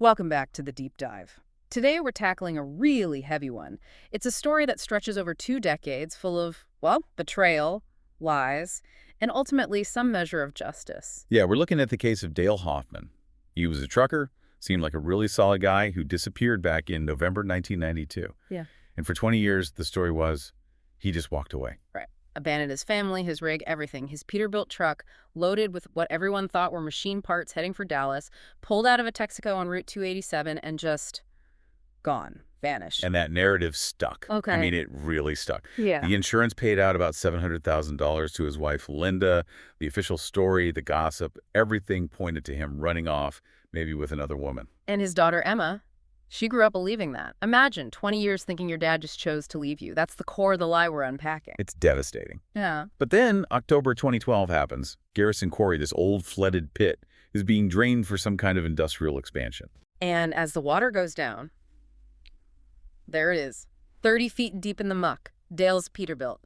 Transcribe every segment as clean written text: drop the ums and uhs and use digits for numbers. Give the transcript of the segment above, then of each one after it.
Welcome back to the deep dive. Today we're tackling a really heavy one. It's a story that stretches over 2 decades full of, well, betrayal, lies, and ultimately some measure of justice. Yeah, we're looking at the case of Dale Hoffman. He was a trucker, seemed like a really solid guy who disappeared back in November 1992. Yeah. And for 20 years, the story was he just walked away. Right. Abandoned his family, his rig, everything. His Peterbilt truck, loaded with what everyone thought were machine parts heading for Dallas, pulled out of a Texaco on Route 287 and just gone, vanished. And that narrative stuck. Okay. I mean, it really stuck. Yeah. The insurance paid out about $700,000 to his wife, Linda. The official story, the gossip, everything pointed to him running off, maybe with another woman. And his daughter, Emma, she grew up believing that. Imagine 20 years thinking your dad just chose to leave you. That's the core of the lie we're unpacking. It's devastating. Yeah. But then October 2012 happens. Garrison Quarry, this old flooded pit, is being drained for some kind of industrial expansion. And as the water goes down, there it is, 30 feet deep in the muck, Dale's Peterbilt.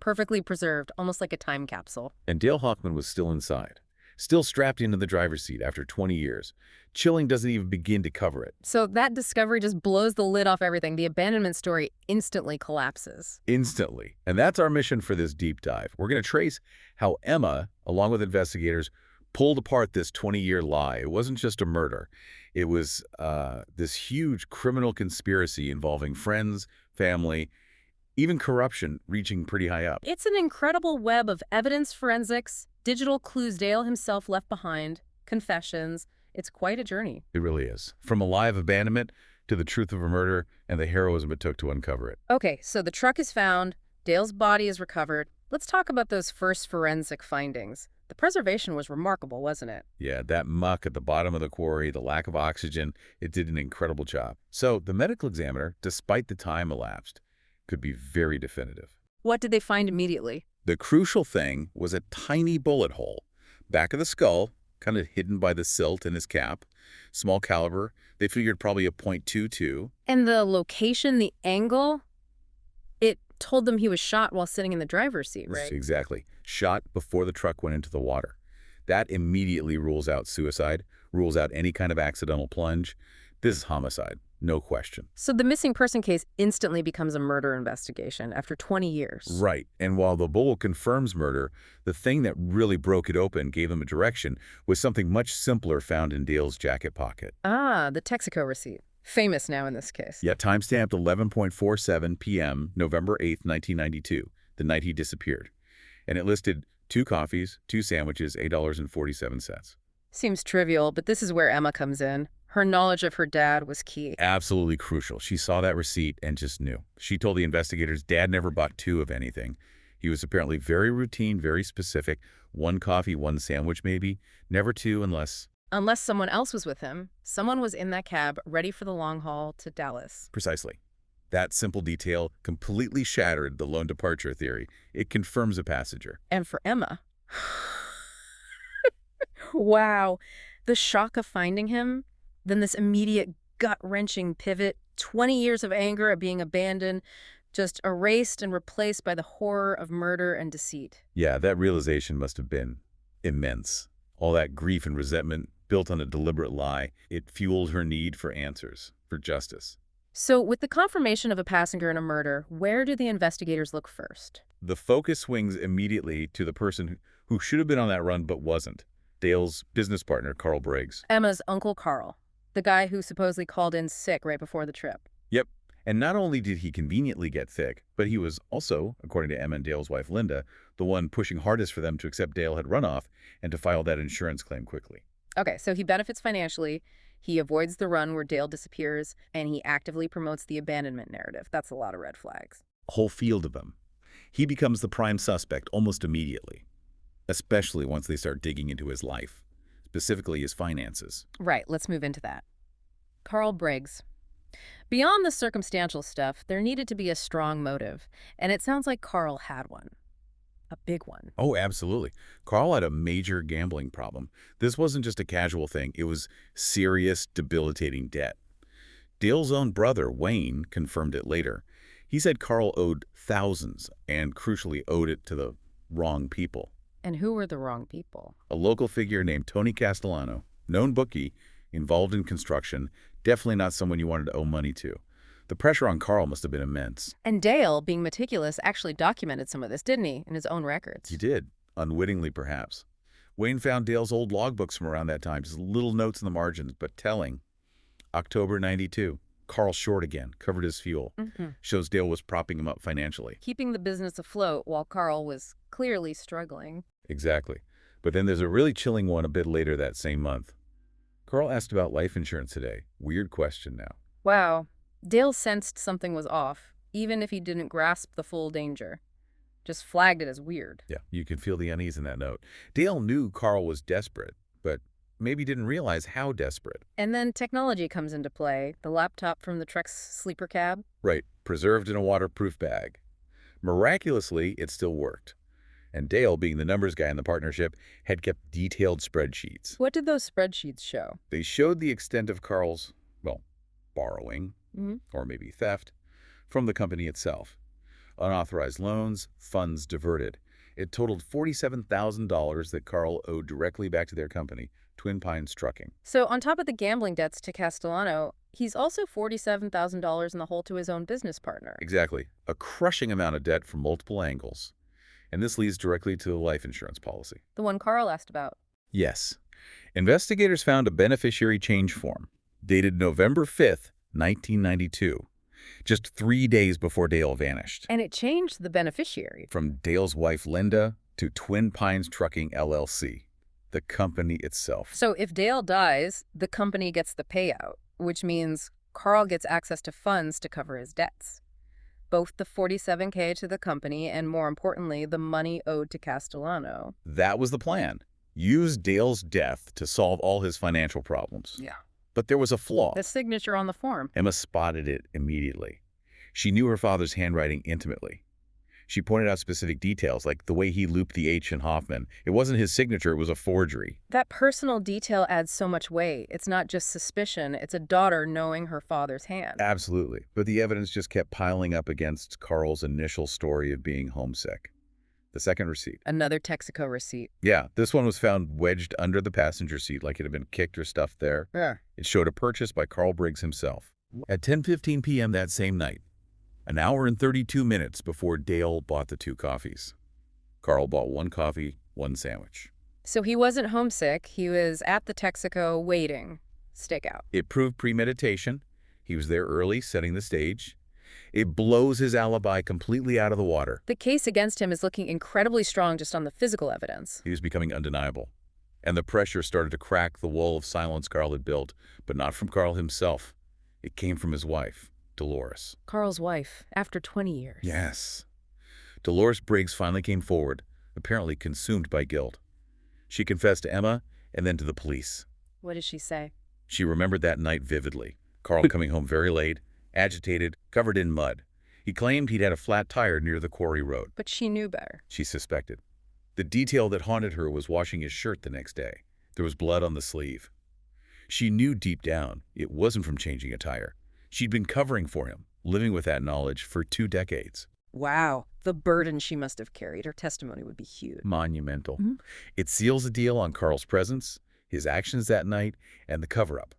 Perfectly preserved, almost like a time capsule. And Dale Hoffman was still inside, still strapped into the driver's seat after 20 years. Chilling doesn't even begin to cover it. So that discovery just blows the lid off everything. The abandonment story instantly collapses. Instantly. And that's our mission for this deep dive. We're going to trace how Emma, along with investigators, pulled apart this 20-year lie. It wasn't just a murder. It was this huge criminal conspiracy involving friends, family, even corruption reaching pretty high up. It's an incredible web of evidence forensics, digital clues Dale himself left behind, confessions. It's quite a journey. It really is. From a lie of abandonment to the truth of a murder and the heroism it took to uncover it. Okay, so the truck is found, Dale's body is recovered. Let's talk about those first forensic findings. The preservation was remarkable, wasn't it? Yeah, that muck at the bottom of the quarry, the lack of oxygen, it did an incredible job. So the medical examiner, despite the time elapsed, could be very definitive. What did they find immediately? The crucial thing was a tiny bullet hole, back of the skull, kind of hidden by the silt in his cap. Small caliber, they figured probably a .22. And the location, the angle, it told them he was shot while sitting in the driver's seat, right? Exactly. Shot before the truck went into the water. That immediately rules out suicide, rules out any kind of accidental plunge. This is homicide, no question. So the missing person case instantly becomes a murder investigation after 20 years. Right. And while the bullet confirms murder, the thing that really broke it open, gave them a direction, was something much simpler found in Dale's jacket pocket. Ah, the Texaco receipt. Famous now in this case. Yeah, timestamped 11:47 p.m., November 8th, 1992, the night he disappeared. And it listed 2 coffees, 2 sandwiches, $8.47. Seems trivial, but this is where Emma comes in. Her knowledge of her dad was key. Absolutely crucial. She saw that receipt and just knew. She told the investigators Dad never bought 2 of anything. He was apparently very routine, very specific. 1 coffee, 1 sandwich maybe. Never 2 unless... Unless someone else was with him. Someone was in that cab, ready for the long haul to Dallas. Precisely. That simple detail completely shattered the lone departure theory. It confirms a passenger. And for Emma... wow. The shock of finding him, then this immediate gut-wrenching pivot, 20 years of anger at being abandoned, just erased and replaced by the horror of murder and deceit. Yeah, that realization must have been immense. All that grief and resentment built on a deliberate lie, it fueled her need for answers, for justice. So with the confirmation of a passenger in a murder, where do the investigators look first? The focus swings immediately to the person who should have been on that run but wasn't. Dale's business partner, Carl Briggs. Emma's Uncle Carl, the guy who supposedly called in sick right before the trip. Yep. And not only did he conveniently get sick, but he was also, according to Emma and Dale's wife Linda, the one pushing hardest for them to accept Dale had run off and to file that insurance claim quickly. Okay, so he benefits financially, he avoids the run where Dale disappears, and he actively promotes the abandonment narrative. That's a lot of red flags. A whole field of them. He becomes the prime suspect almost immediately, especially once they start digging into his life, specifically his finances. Right, let's move into that. Carl Briggs. Beyond the circumstantial stuff, there needed to be a strong motive, and it sounds like Carl had one. A big one. Oh, absolutely. Carl had a major gambling problem. This wasn't just a casual thing. It was serious, debilitating debt. Dale's own brother, Wayne, confirmed it later. He said Carl owed thousands and, crucially, owed it to the wrong people. And who were the wrong people? A local figure named Tony Castellano, known bookie, involved in construction, definitely not someone you wanted to owe money to. The pressure on Carl must have been immense. And Dale, being meticulous, actually documented some of this, didn't he, in his own records? He did, unwittingly perhaps. Wayne found Dale's old logbooks from around that time, just little notes in the margins, but telling. October 92. Carl short again, covered his fuel. Shows Dale was propping him up financially. Keeping the business afloat while Carl was clearly struggling. Exactly. But then there's a really chilling one a bit later that same month. Carl asked about life insurance today. Weird question now. Wow. Dale sensed something was off, even if he didn't grasp the full danger. Just flagged it as weird. Yeah, you can feel the unease in that note. Dale knew Carl was desperate, but maybe didn't realize how desperate. And then technology comes into play. The laptop from the truck's sleeper cab. Right, preserved in a waterproof bag. Miraculously, it still worked. And Dale, being the numbers guy in the partnership, had kept detailed spreadsheets. What did those spreadsheets show? They showed the extent of Carl's, well, borrowing, or maybe theft, from the company itself. Unauthorized loans, funds diverted. It totaled $47,000 that Carl owed directly back to their company, Twin Pines Trucking. So on top of the gambling debts to Castellano, he's also $47,000 in the hole to his own business partner. Exactly. A crushing amount of debt from multiple angles. And this leads directly to the life insurance policy. The one Carl asked about. Yes. Investigators found a beneficiary change form, dated November 5th, 1992, just 3 days before Dale vanished. And it changed the beneficiary. From Dale's wife, Linda, to Twin Pines Trucking, LLC, the company itself. So if Dale dies, the company gets the payout, which means Carl gets access to funds to cover his debts. Both the $47K to the company and, more importantly, the money owed to Castellano. That was the plan. Use Dale's death to solve all his financial problems. Yeah. But there was a flaw. The signature on the form. Emma spotted it immediately. She knew her father's handwriting intimately. She pointed out specific details, like the way he looped the H in Hoffman. It wasn't his signature, it was a forgery. That personal detail adds so much weight. It's not just suspicion, it's a daughter knowing her father's hand. Absolutely. But the evidence just kept piling up against Carl's initial story of being homesick. The second receipt. Another Texaco receipt. Yeah, this one was found wedged under the passenger seat like it had been kicked or stuffed there. Yeah. It showed a purchase by Carl Briggs himself. At 10:15 p.m. that same night, an hour and 32 minutes before Dale bought the 2 coffees. Carl bought 1 coffee, 1 sandwich. So he wasn't homesick. He was at the Texaco waiting. Stakeout. It proved premeditation. He was there early, setting the stage. It blows his alibi completely out of the water. The case against him is looking incredibly strong just on the physical evidence. He was becoming undeniable. And the pressure started to crack the wall of silence Carl had built, but not from Carl himself. It came from his wife, Dolores. Carl's wife, after 20 years. Yes. Dolores Briggs finally came forward, apparently consumed by guilt. She confessed to Emma and then to the police. What did she say? She remembered that night vividly. Carl coming home very late, agitated, covered in mud. He claimed he'd had a flat tire near the quarry road. But she knew better. She suspected. The detail that haunted her was washing his shirt the next day. There was blood on the sleeve. She knew deep down it wasn't from changing a tire. She'd been covering for him, living with that knowledge for 2 decades. Wow, the burden she must have carried. Her testimony would be huge. Monumental. It seals the deal on Carl's presence, his actions that night, and the cover-up.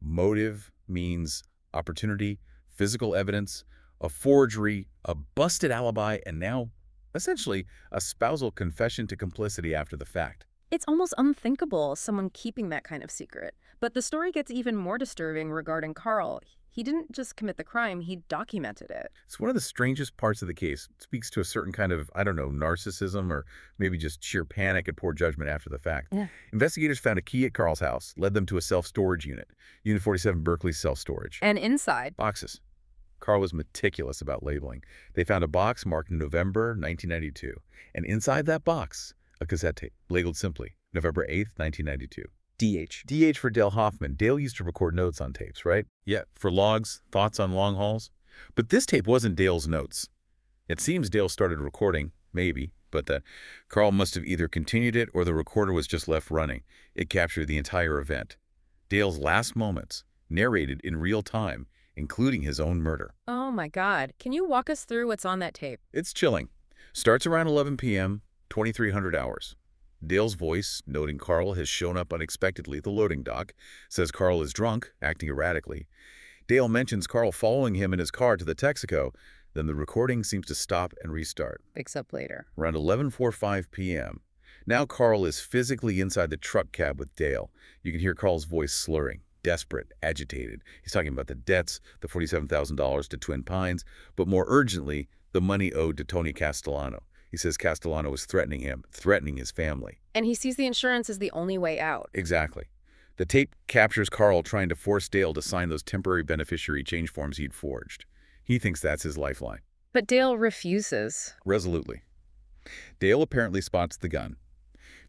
Motive, means, opportunity, physical evidence, a forgery, a busted alibi, and now, essentially, a spousal confession to complicity after the fact. It's almost unthinkable, someone keeping that kind of secret. But the story gets even more disturbing regarding Carl. He didn't just commit the crime, he documented it. It's one of the strangest parts of the case. It speaks to a certain kind of, I don't know, narcissism or maybe just sheer panic and poor judgment after the fact. Yeah. Investigators found a key at Carl's house, led them to a self-storage unit, Unit 47 Berkeley self-storage. And inside, Boxes. Carl was meticulous about labeling. They found a box marked November 1992, and inside that box, a cassette tape, labeled simply, November 8th, 1992. DH. DH for Dale Hoffman. Dale used to record notes on tapes, right? Yeah, for logs, thoughts on long hauls. But this tape wasn't Dale's notes. It seems Dale started recording, maybe, but that Carl must have either continued it or the recorder was just left running. It captured the entire event. Dale's last moments, narrated in real time, including his own murder. oh my God. Can you walk us through what's on that tape? It's chilling. Starts around 11 p.m., 2300 hours. Dale's voice, noting Carl has shown up unexpectedly at the loading dock, says Carl is drunk, acting erratically. Dale mentions Carl following him in his car to the Texaco. Then the recording seems to stop and restart. Picks up later. Around 11:45 p.m. Now Carl is physically inside the truck cab with Dale. You can hear Carl's voice slurring, desperate, agitated. He's talking about the debts, the $47,000 to Twin Pines, but more urgently, the money owed to Tony Castellano. He says Castellano is threatening him, threatening his family. And he sees the insurance as the only way out. Exactly. The tape captures Carl trying to force Dale to sign those temporary beneficiary change forms he'd forged. He thinks that's his lifeline. But Dale refuses. Resolutely. Dale apparently spots the gun.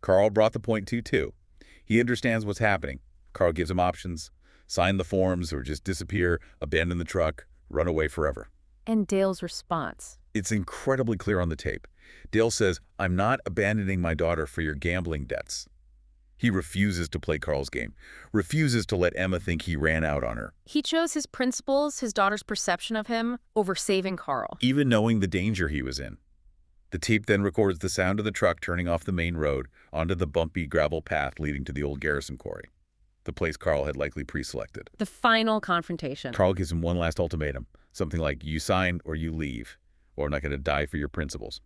Carl brought the .22. He understands what's happening. Carl gives him options: sign the forms or just disappear, abandon the truck, run away forever. And Dale's response? It's incredibly clear on the tape. Dale says, "I'm not abandoning my daughter for your gambling debts." He refuses to play Carl's game, refuses to let Emma think he ran out on her. He chose his principles, his daughter's perception of him, over saving Carl. Even knowing the danger he was in. The tape then records the sound of the truck turning off the main road onto the bumpy gravel path leading to the old Garrison quarry, the place Carl had likely pre-selected. The final confrontation. Carl gives him one last ultimatum, something like, you sign or you leave, or I'm not going to die for your principles.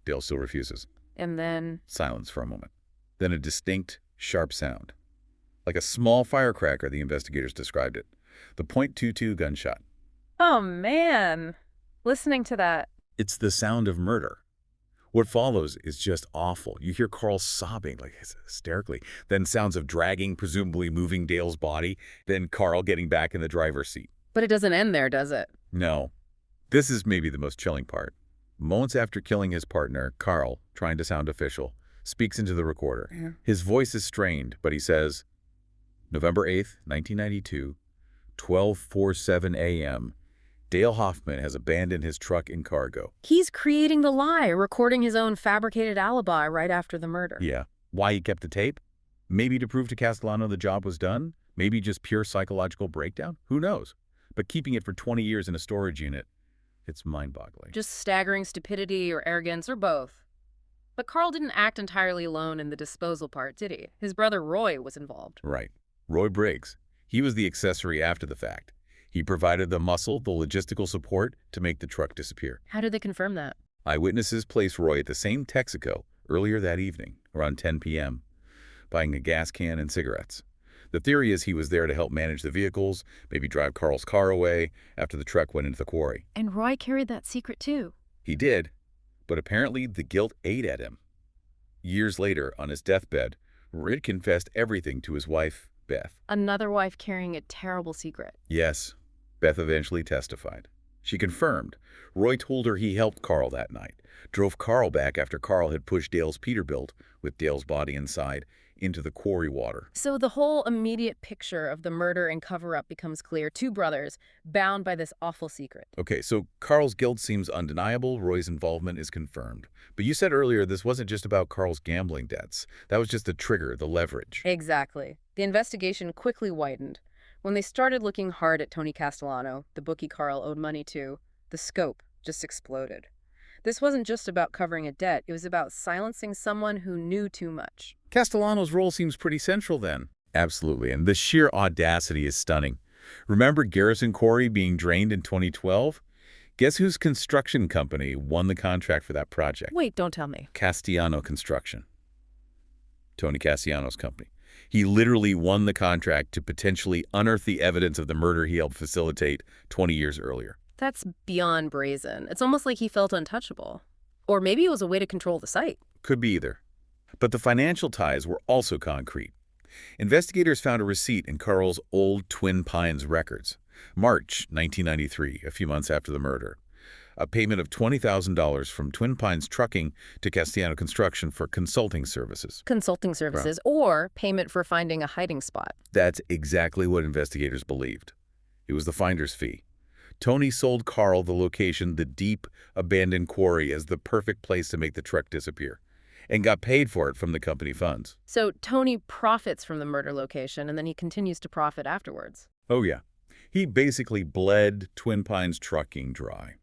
Dale still refuses. And then? Silence for a moment. Then a distinct, sharp sound. Like a small firecracker, the investigators described it. The .22 gunshot. Oh, man. Listening to that. It's the sound of murder. What follows is just awful. You hear Carl sobbing, like hysterically. Then sounds of dragging, presumably moving Dale's body. Then Carl getting back in the driver's seat. But it doesn't end there, does it? No. This is maybe the most chilling part. Moments after killing his partner, Carl, trying to sound official, speaks into the recorder. Yeah. His voice is strained, but he says, November 8th, 1992, 12:47 a.m., Dale Hoffman has abandoned his truck and cargo. He's creating the lie, recording his own fabricated alibi right after the murder. Yeah. Why he kept the tape? Maybe to prove to Castellano the job was done? Maybe just pure psychological breakdown? Who knows? But keeping it for 20 years in a storage unit, it's mind-boggling. Just staggering stupidity or arrogance or both. But Carl didn't act entirely alone in the disposal part, did he? His brother Roy was involved. Right. Roy Briggs. He was the accessory after the fact. He provided the muscle, the logistical support to make the truck disappear. How did they confirm that? Eyewitnesses placed Roy at the same Texaco earlier that evening, around 10 p.m., buying a gas can and cigarettes. The theory is he was there to help manage the vehicles, maybe drive Carl's car away after the truck went into the quarry. And Roy carried that secret too. He did, but apparently the guilt ate at him. Years later, on his deathbed, Roy confessed everything to his wife, Beth. Another wife carrying a terrible secret. Yes, Beth eventually testified. She confirmed. Roy told her he helped Carl that night, drove Carl back after Carl had pushed Dale's Peterbilt, with Dale's body inside, into the quarry water. So the whole immediate picture of the murder and cover-up becomes clear. Two brothers, bound by this awful secret. Okay, so Carl's guilt seems undeniable. Roy's involvement is confirmed. But you said earlier this wasn't just about Carl's gambling debts. That was just the trigger, the leverage. Exactly. The investigation quickly widened. When they started looking hard at Tony Castellano, the bookie Carl owed money to, the scope just exploded. This wasn't just about covering a debt. It was about silencing someone who knew too much. Castellano's role seems pretty central then. Absolutely, and the sheer audacity is stunning. Remember Garrison Quarry being drained in 2012? Guess whose construction company won the contract for that project? Wait, don't tell me. Castellano Construction. Tony Castellano's company. He literally won the contract to potentially unearth the evidence of the murder he helped facilitate 20 years earlier. That's beyond brazen. It's almost like he felt untouchable. Or maybe it was a way to control the site. Could be either. But the financial ties were also concrete. Investigators found a receipt in Carl's old Twin Pines records. March 1993, a few months after the murder. A payment of $20,000 from Twin Pines Trucking to Castellano Construction for consulting services. Consulting services or payment for finding a hiding spot. That's exactly what investigators believed. It was the finder's fee. Tony sold Carl the location, the deep, abandoned quarry, as the perfect place to make the truck disappear, and got paid for it from the company funds. So Tony profits from the murder location, and then he continues to profit afterwards. Oh, yeah. He basically bled Twin Pines Trucking dry.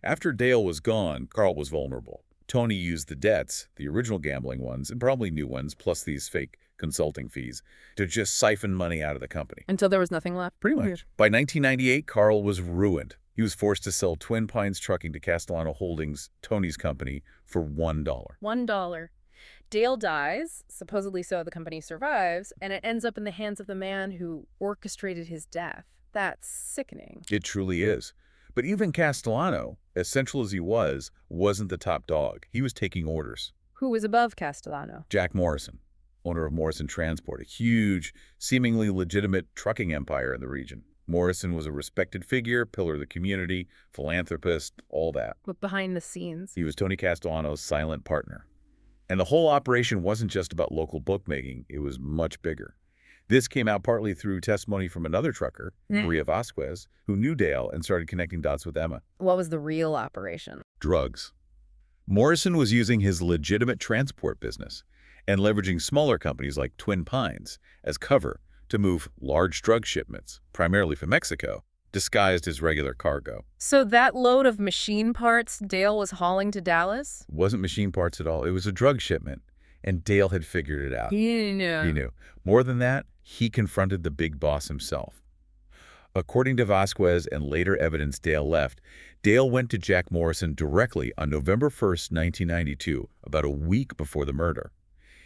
After Dale was gone, Carl was vulnerable. Tony used the debts, the original gambling ones, and probably new ones, plus these fake consulting fees, to just siphon money out of the company. Until there was nothing left. Pretty much. Weird. By 1998, Carl was ruined. He was forced to sell Twin Pines Trucking to Castellano Holdings, Tony's company, for $1. $1. Dale dies, supposedly so the company survives, and it ends up in the hands of the man who orchestrated his death. That's sickening. It truly is. But even Castellano, as central as he was, wasn't the top dog. He was taking orders. Who was above Castellano? Jack Morrison, owner of Morrison Transport, a huge, seemingly legitimate trucking empire in the region. Morrison was a respected figure, pillar of the community, philanthropist, all that. But behind the scenes? He was Tony Castellano's silent partner. And the whole operation wasn't just about local bookmaking. It was much bigger. This came out partly through testimony from another trucker, Maria Vasquez, who knew Dale and started connecting dots with Emma. What was the real operation? Drugs. Morrison was using his legitimate transport business and leveraging smaller companies like Twin Pines as cover to move large drug shipments, primarily from Mexico, disguised as regular cargo. So that load of machine parts Dale was hauling to Dallas? It wasn't machine parts at all. It was a drug shipment, and Dale had figured it out. He knew. He knew. More than that, he confronted the big boss himself. According to Vasquez and later evidence Dale left, Dale went to Jack Morrison directly on November 1st, 1992, about a week before the murder.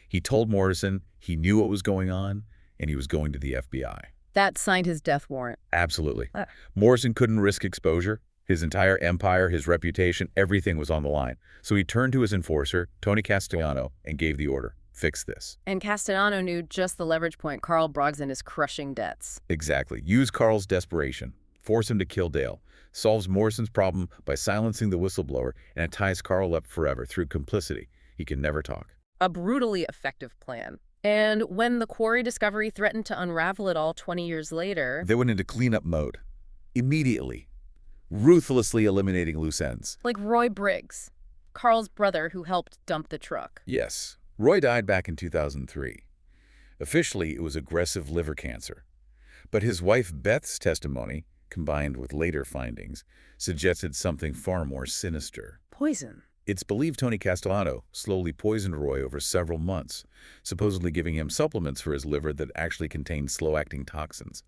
He told Morrison he knew what was going on, and he was going to the FBI. That signed his death warrant. Absolutely. Morrison couldn't risk exposure. His entire empire, his reputation, everything was on the line. So he turned to his enforcer, Tony Castellano, and gave the order. Fix this. And Castellano knew just the leverage point Carl Brogson is crushing debts. Exactly. Use Carl's desperation. Force him to kill Dale. Solves Morrison's problem by silencing the whistleblower, and it ties Carl up forever through complicity. He can never talk. A brutally effective plan. And when the quarry discovery threatened to unravel it all 20 years later... They went into cleanup mode. Immediately. Ruthlessly eliminating loose ends. Like Roy Briggs, Carl's brother who helped dump the truck. Yes. Roy died back in 2003. Officially, it was aggressive liver cancer. But his wife Beth's testimony, combined with later findings, suggested something far more sinister. Poison. It's believed Tony Castellano slowly poisoned Roy over several months, supposedly giving him supplements for his liver that actually contained slow-acting toxins.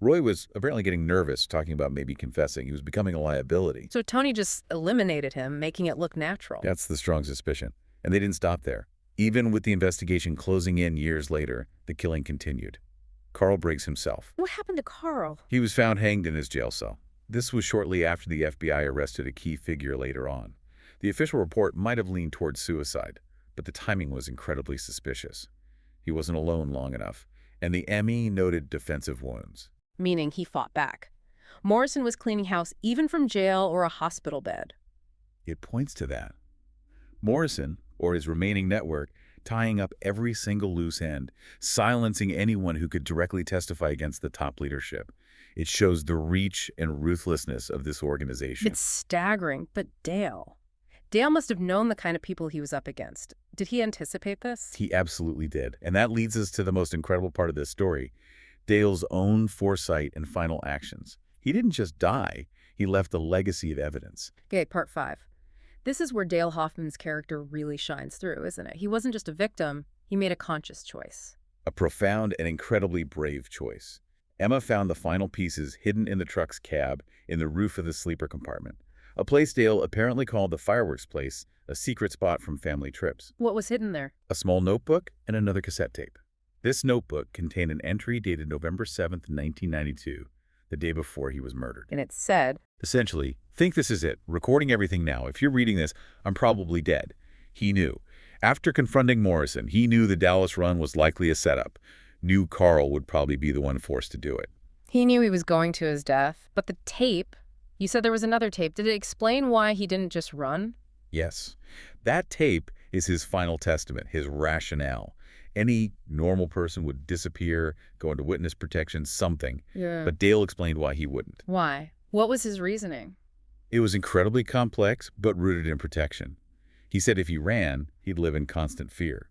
Roy was apparently getting nervous, talking about maybe confessing. He was becoming a liability. So Tony just eliminated him, making it look natural. That's the strong suspicion. And they didn't stop there. Even with the investigation closing in years later, the killing continued. Carl Briggs himself. What happened to Carl? He was found hanged in his jail cell. This was shortly after the FBI arrested a key figure later on. The official report might have leaned towards suicide, but the timing was incredibly suspicious. He wasn't alone long enough, and the ME noted defensive wounds. Meaning he fought back. Morrison was cleaning house even from jail or a hospital bed. It points to that. Morrison, or his remaining network, tying up every single loose end, silencing anyone who could directly testify against the top leadership. It shows the reach and ruthlessness of this organization. It's staggering, but Dale must have known the kind of people he was up against. Did he anticipate this? He absolutely did. And that leads us to the most incredible part of this story, Dale's own foresight and final actions. He didn't just die, he left a legacy of evidence. Okay, part 5. This is where Dale Hoffman's character really shines through, isn't it? He wasn't just a victim, he made a conscious choice. A profound and incredibly brave choice. Emma found the final pieces hidden in the truck's cab in the roof of the sleeper compartment. A place Dale apparently called the fireworks place, a secret spot from family trips. What was hidden there? A small notebook and another cassette tape. This notebook contained an entry dated November 7th, 1992, the day before he was murdered. And it said, essentially, think this is it. Recording everything now. If you're reading this, I'm probably dead. He knew. After confronting Morrison, he knew the Dallas run was likely a setup. Knew Carl would probably be the one forced to do it. He knew he was going to his death, but the tape, you said there was another tape. Did it explain why he didn't just run? Yes. That tape is his final testament, his rationale. Any normal person would disappear, go into witness protection, something. Yeah. But Dale explained why he wouldn't. Why? What was his reasoning? It was incredibly complex, but rooted in protection. He said if he ran, he'd live in constant fear.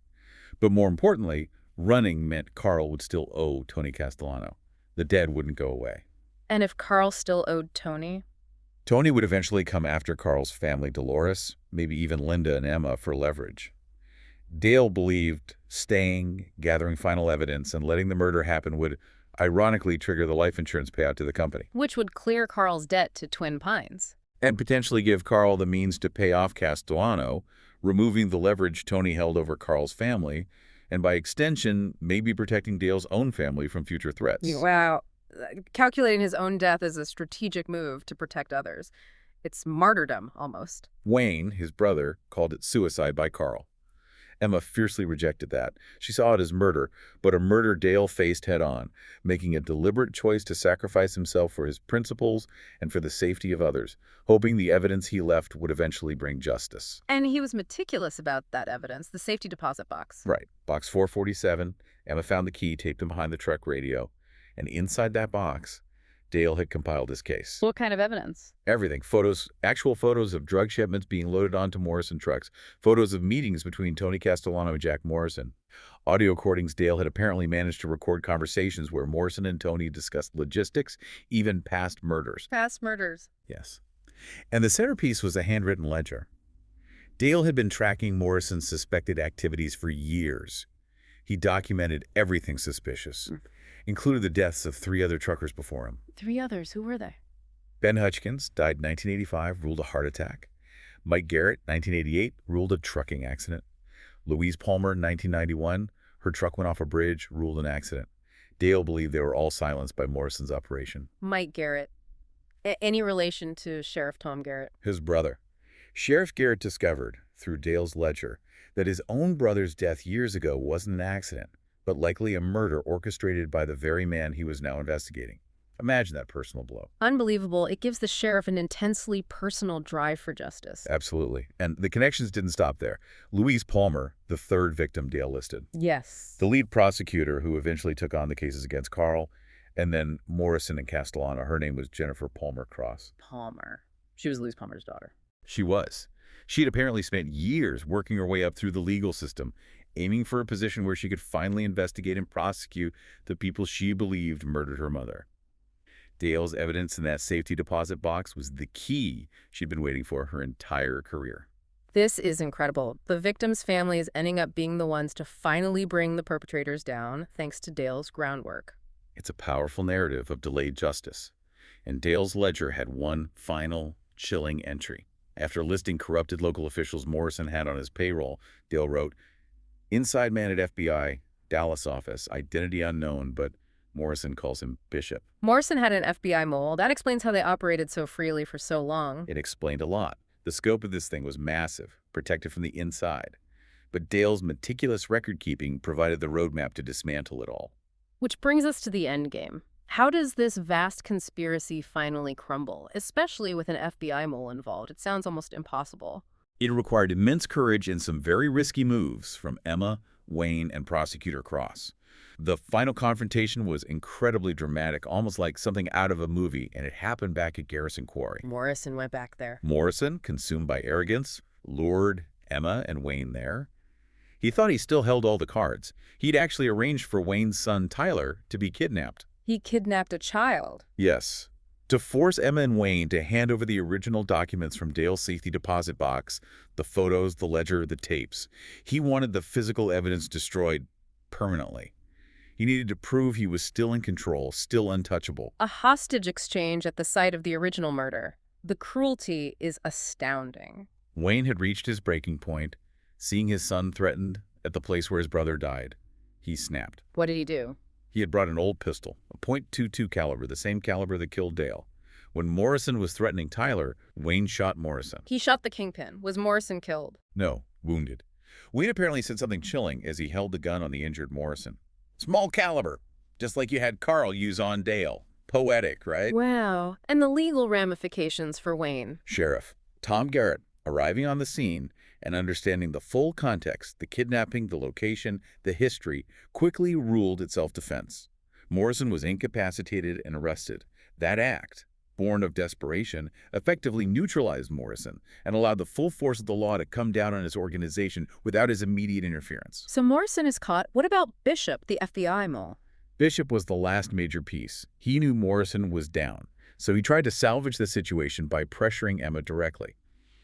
But more importantly, running meant Carl would still owe Tony Castellano. The dead wouldn't go away. And if Carl still owed Tony? Tony would eventually come after Carl's family, Dolores, maybe even Linda and Emma, for leverage. Dale believed staying, gathering final evidence, and letting the murder happen would ironically trigger the life insurance payout to the company. Which would clear Carl's debt to Twin Pines. And potentially give Carl the means to pay off Castellano, removing the leverage Tony held over Carl's family, and by extension, maybe protecting Dale's own family from future threats. Wow. Calculating his own death is a strategic move to protect others. It's martyrdom, almost. Wayne, his brother, called it suicide by Carl. Emma fiercely rejected that. She saw it as murder, but a murder Dale faced head-on, making a deliberate choice to sacrifice himself for his principles and for the safety of others, hoping the evidence he left would eventually bring justice. And he was meticulous about that evidence, the safety deposit box. Right. Box 447, Emma found the key taped behind the truck radio, and inside that box, Dale had compiled his case. What kind of evidence? Everything. Photos, actual photos of drug shipments being loaded onto Morrison trucks, photos of meetings between Tony Castellano and Jack Morrison. Audio recordings. Dale had apparently managed to record conversations where Morrison and Tony discussed logistics, even past murders. Past murders. Yes. And the centerpiece was a handwritten ledger. Dale had been tracking Morrison's suspected activities for years. He documented everything suspicious, included the deaths of 3 other truckers before him. 3 others. Who were they? Ben Hutchins died in 1985, ruled a heart attack. Mike Garrett, 1988, ruled a trucking accident. Louise Palmer, 1991, her truck went off a bridge, ruled an accident. Dale believed they were all silenced by Morrison's operation. Mike Garrett. Any relation to Sheriff Tom Garrett? His brother. Sheriff Garrett discovered, through Dale's ledger, that his own brother's death years ago wasn't an accident, but likely a murder orchestrated by the very man he was now investigating. Imagine that personal blow. Unbelievable. It gives the sheriff an intensely personal drive for justice. Absolutely. And the connections didn't stop there. Louise Palmer, the 3rd victim Dale listed. Yes. The lead prosecutor who eventually took on the cases against Carl, and then Morrison and Castellano. Her name was Jennifer Palmer Cross. Palmer. She was Louise Palmer's daughter. She was. She had apparently spent years working her way up through the legal system, aiming for a position where she could finally investigate and prosecute the people she believed murdered her mother. Dale's evidence in that safety deposit box was the key she'd been waiting for her entire career. This is incredible. The victims' families ending up being the ones to finally bring the perpetrators down, thanks to Dale's groundwork. It's a powerful narrative of delayed justice. And Dale's ledger had one final, chilling entry. After listing corrupted local officials Morrison had on his payroll, Dale wrote, "Inside man at FBI, Dallas office, identity unknown, but Morrison calls him Bishop." Morrison had an FBI mole. That explains how they operated so freely for so long. It explained a lot. The scope of this thing was massive, protected from the inside. But Dale's meticulous record-keeping provided the roadmap to dismantle it all. Which brings us to the end game. How does this vast conspiracy finally crumble, especially with an FBI mole involved? It sounds almost impossible. It required immense courage and some very risky moves from Emma, Wayne, and Prosecutor Cross. The final confrontation was incredibly dramatic, almost like something out of a movie, and it happened back at Garrison Quarry. Morrison went back there. Morrison, consumed by arrogance, lured Emma and Wayne there. He thought he still held all the cards. He'd actually arranged for Wayne's son, Tyler, to be kidnapped. He kidnapped a child. Yes. To force Emma and Wayne to hand over the original documents from Dale's safety deposit box, the photos, the ledger, the tapes. He wanted the physical evidence destroyed permanently. He needed to prove he was still in control, still untouchable. A hostage exchange at the site of the original murder. The cruelty is astounding. Wayne had reached his breaking point, seeing his son threatened at the place where his brother died. He snapped. What did he do? He had brought an old pistol, a .22 caliber, the same caliber that killed Dale. When Morrison was threatening Tyler, Wayne shot Morrison. He shot the kingpin. Was Morrison killed? No, wounded. Wayne apparently said something chilling as he held the gun on the injured Morrison. Small caliber, just like you had Carl use on Dale. Poetic, right? Wow. And the legal ramifications for Wayne. Sheriff Tom Garrett, arriving on the scene and understanding the full context, the kidnapping, the location, the history, quickly ruled it self-defense. Morrison was incapacitated and arrested. That act, born of desperation, effectively neutralized Morrison and allowed the full force of the law to come down on his organization without his immediate interference. So Morrison is caught. What about Bishop, the FBI mole? Bishop was the last major piece. He knew Morrison was down, So he tried to salvage the situation by pressuring Emma directly.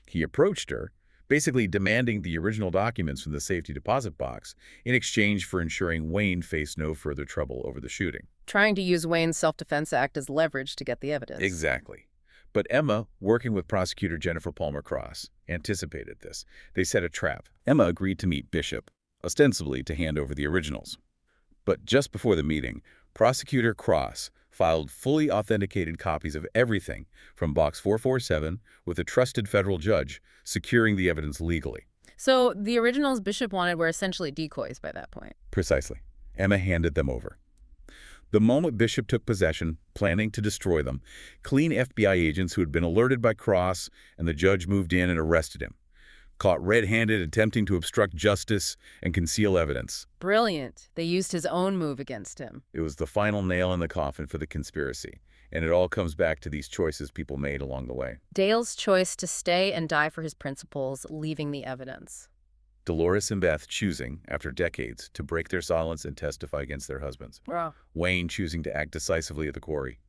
He approached her, basically demanding the original documents from the safety deposit box in exchange for ensuring Wayne faced no further trouble over the shooting. Trying to use Wayne's Self-Defense Act as leverage to get the evidence. Exactly. But Emma, working with prosecutor Jennifer Palmer Cross, anticipated this. They set a trap. Emma agreed to meet Bishop, ostensibly to hand over the originals. But just before the meeting, prosecutor Cross filed fully authenticated copies of everything from Box 447 with a trusted federal judge, securing the evidence legally. So the originals Bishop wanted were essentially decoys by that point. Precisely. Emma handed them over. The moment Bishop took possession, planning to destroy them, clean FBI agents who had been alerted by Cross and the judge moved in and arrested him. Caught red-handed attempting to obstruct justice and conceal evidence. Brilliant. They used his own move against him. It was the final nail in the coffin for the conspiracy, and it all comes back to these choices people made along the way. Dale's choice to stay and die for his principles, leaving the evidence. Dolores and Beth choosing, after decades, to break their silence and testify against their husbands. Wow. Wayne choosing to act decisively at the quarry.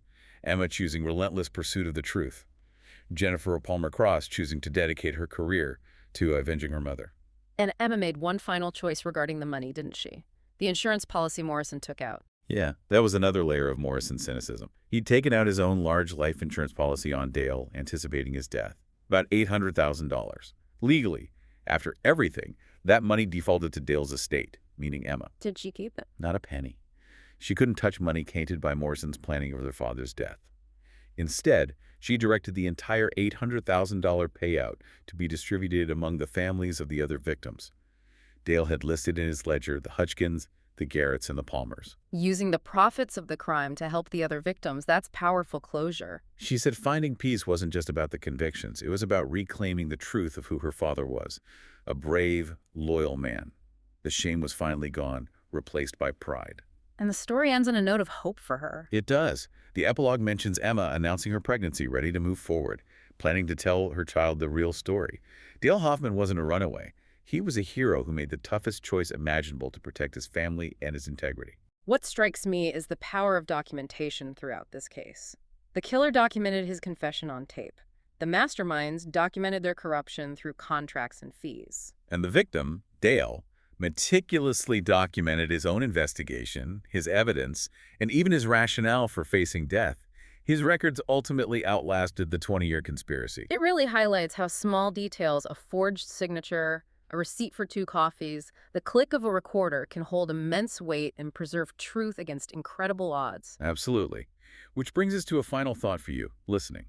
Emma choosing relentless pursuit of the truth. Jennifer Palmer Cross choosing to dedicate her career to avenging her mother. And Emma made one final choice regarding the money, didn't she? The insurance policy Morrison took out. Yeah, that was another layer of Morrison's cynicism. He'd taken out his own large life insurance policy on Dale, anticipating his death. About $800,000. Legally, after everything, that money defaulted to Dale's estate, meaning Emma. Did she keep it? Not a penny. She couldn't touch money tainted by Morrison's planning of their father's death. Instead, she directed the entire $800,000 payout to be distributed among the families of the other victims. Dale had listed in his ledger the Hutchkins, the Garretts, and the Palmers. Using the profits of the crime to help the other victims, that's powerful closure. She said finding peace wasn't just about the convictions. It was about reclaiming the truth of who her father was. A brave, loyal man. The shame was finally gone, replaced by pride. And the story ends on a note of hope for her. It does. The epilogue mentions Emma announcing her pregnancy, ready to move forward, planning to tell her child the real story. Dale Hoffman wasn't a runaway. He was a hero who made the toughest choice imaginable to protect his family and his integrity. What strikes me is the power of documentation throughout this case. The killer documented his confession on tape. The masterminds documented their corruption through contracts and fees. And the victim, Dale, meticulously documented his own investigation, his evidence, and even his rationale for facing death. His records ultimately outlasted the 20-year conspiracy. It really highlights how small details, a forged signature, a receipt for 2 coffees, the click of a recorder can hold immense weight and preserve truth against incredible odds. Absolutely. Which brings us to a final thought for you, listening.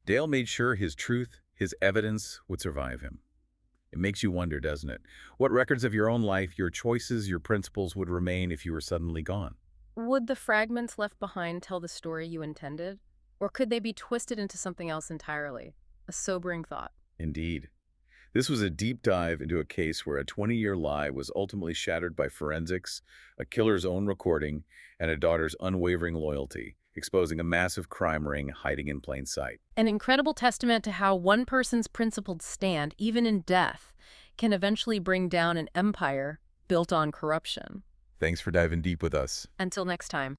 Dale made sure his truth, his evidence, would survive him. It makes you wonder, doesn't it? What records of your own life, your choices, your principles would remain if you were suddenly gone? Would the fragments left behind tell the story you intended? Or could they be twisted into something else entirely? A sobering thought. Indeed. This was a deep dive into a case where a 20-year lie was ultimately shattered by forensics, a killer's own recording, and a daughter's unwavering loyalty, exposing a massive crime ring hiding in plain sight. An incredible testament to how one person's principled stand, even in death, can eventually bring down an empire built on corruption. Thanks for diving deep with us. Until next time.